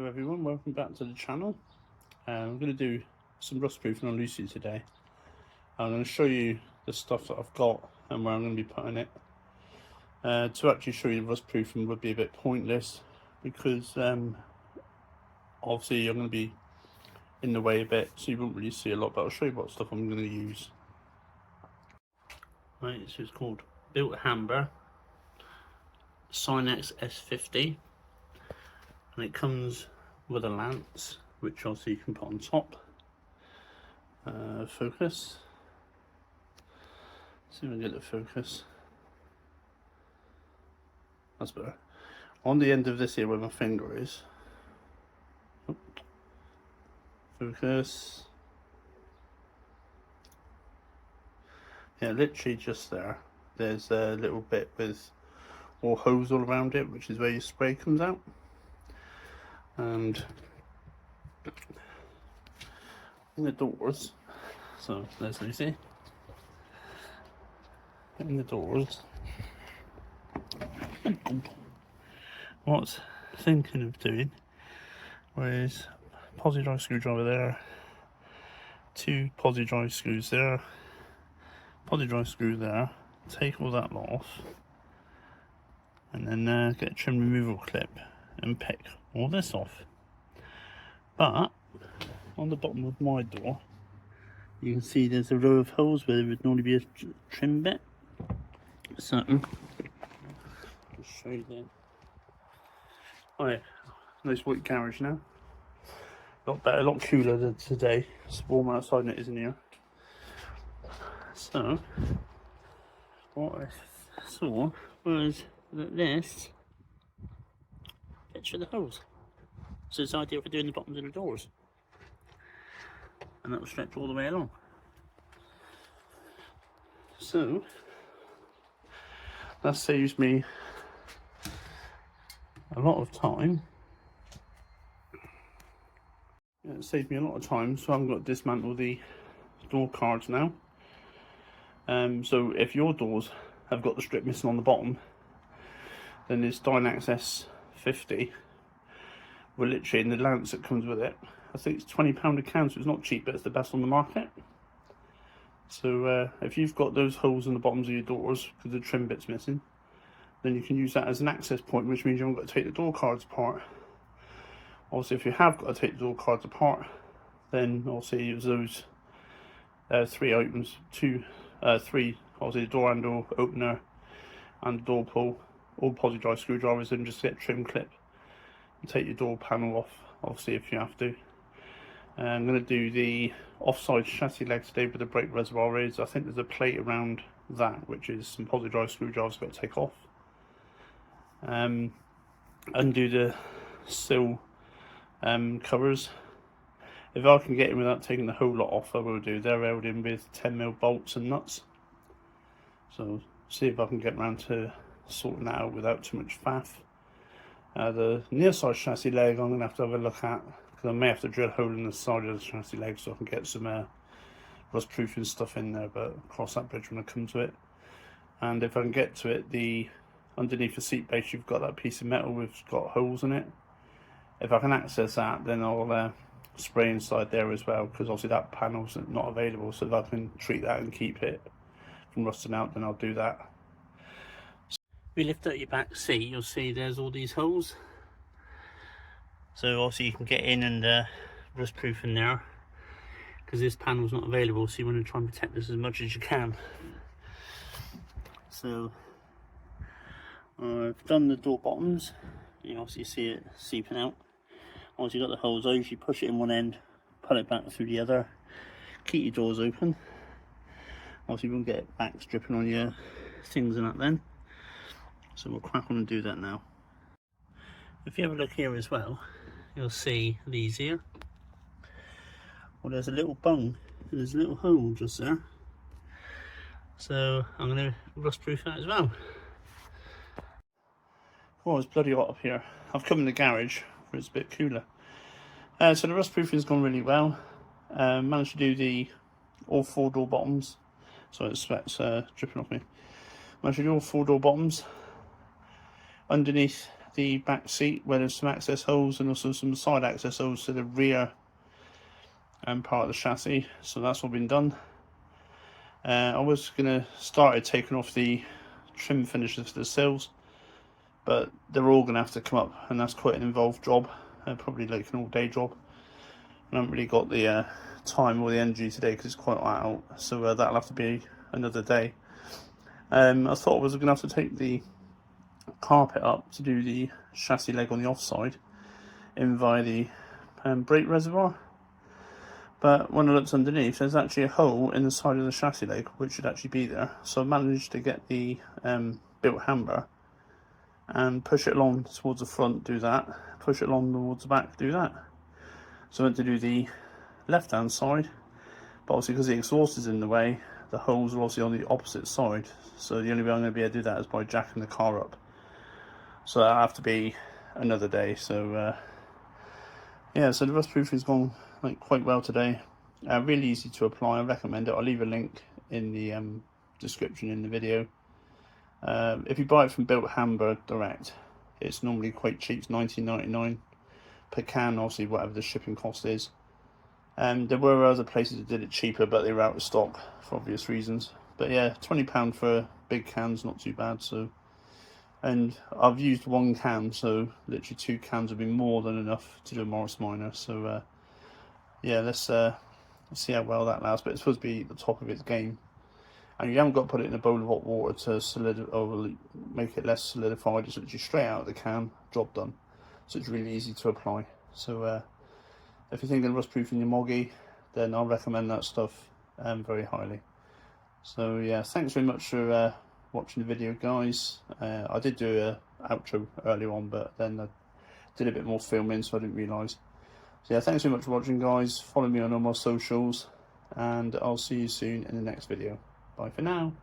Hello everyone, welcome back to the channel. I'm going to do some rust proofing on Lucy today. I'm going to show you the stuff that I've got and where I'm going to be putting it. To actually show you rust proofing would be a bit pointless because obviously I'm going to be in the way a bit, so you won't really see a lot, but I'll show you what stuff I'm going to use. Right, so it's called Bilt Hamber Dynax S50. And it comes with a lance, which also you can put on top. Focus. See if I can get the focus. That's better. On the end of this here where my finger is. Oh. Focus. Yeah, literally just there. There's a little bit with all hose all around it, which is where your spray comes out. And in the doors, so there's Lucy. In the doors, what I was thinking of doing was posi drive screwdriver there, 2 posi drive screws there, posi drive screw there, take all that lot off, and then get a trim removal clip and pick all this off. But on the bottom of my door you can see there's a row of holes where there would normally be a trim bit, so I'll show you that. Alright, nice white garage now, a lot better, a lot cooler than today. It's warm outside and it is in here. So what I saw was that this for the holes. So it's ideal for doing the bottoms of the doors. And that will stretch all the way along. So that saves me a lot of time. It saved me a lot of time, so I've got to dismantle the door cards now. So if your doors have got the strip missing on the bottom, then this Dynax S50 will literally, in the lance that comes with it, I think it's £20 a can, so it's not cheap, but it's the best on the market. So if you've got those holes in the bottoms of your doors because the trim bit's missing, then you can use that as an access point, which means you haven't got to take the door cards apart. Obviously if you have got to take the door cards apart, then obviously use those 3 items, 3, obviously the door handle, opener and the door pull, all posi drive screwdrivers, and just get a trim clip and take your door panel off, obviously if you have to. I'm going to do the offside chassis leg today with the brake reservoir is. I think there's a plate around that, which is some posi drive screwdrivers I've got to take off. Undo the sill covers. If I can get in without taking the whole lot off, I will do. They're held in with 10mm bolts and nuts. So see if I can get around to sorting that out without too much faff. The near side chassis leg I'm going to have a look at, because I may have to drill a hole in the side of the chassis leg so I can get some rust proofing stuff in there, but cross that bridge when I come to it. And if I can get to it, the underneath the seat base you've got that piece of metal which got holes in it. If I can access that, then I'll spray inside there as well, because obviously that panel's not available, so if I can treat that and keep it from rusting out, then I'll do that. If you lift out your back seat, you'll see there's all these holes. So obviously you can get in and rust proof in there, because this panel's not available, so you want to try and protect this as much as you can. So I've done the door bottoms. You obviously see it seeping out. Once you've got the holes, I usually push it in one end, pull it back through the other, keep your doors open. Obviously you won't get backs dripping on your things and that then. So we'll crack on and do that now. If you have a look here as well, you'll see these here. Well, there's a little bung, there's a little hole just there. So I'm going to rust proof that as well. Oh, it's bloody hot up here. I've come in the garage where it's a bit cooler. So the rust proofing's gone really well. Managed to do all 4 door bottoms. Sorry, the sweat's dripping off me. Managed to do all 4 door bottoms. Underneath the back seat where there's some access holes and also some side access holes to the rear part of the chassis. So that's all been done. I was gonna start taking off the trim finishes for the sills, but they're all gonna have to come up, and that's quite an involved job, probably like an all-day job. I haven't really got the time or the energy today because it's quite hot out, so that'll have to be another day. I thought I was gonna have to take the carpet up to do the chassis leg on the offside in via the brake reservoir, but when I looked underneath, there's actually a hole in the side of the chassis leg which should actually be there. So I managed to get the Bilt Hamber and push it along towards the front, do that, push it along towards the back, do that. So I went to do the left hand side, but obviously because the exhaust is in the way, the holes are obviously on the opposite side, so the only way I'm going to be able to do that is by jacking the car up. So that'll have to be another day. So yeah, so the Rustproofing's gone like quite well today. Really easy to apply. I recommend it. I'll leave a link in the description in the video. If you buy it from Bilt Hamber direct, it's normally quite cheap. It's $19.99 per can, obviously whatever the shipping cost is. There were other places that did it cheaper, but they were out of stock for obvious reasons. But yeah, £20 for big cans, not too bad. So, and I've used one can, so literally 2 cans would be more than enough to do a Morris Minor. So yeah, let's see how well that lasts. But it's supposed to be the top of its game, and you haven't got to put it in a bowl of hot water to make it less solidified. It's literally straight out of the can, job done. So it's really easy to apply. So if you're thinking of Rustproofing your moggy, then I'll recommend that stuff very highly. So yeah, thanks very much for watching the video, guys. I did do a outro earlier on, but then I did a bit more filming, so I didn't realise. So yeah, thanks very much for watching, guys. Follow me on all my socials, and I'll see you soon in the next video. Bye for now.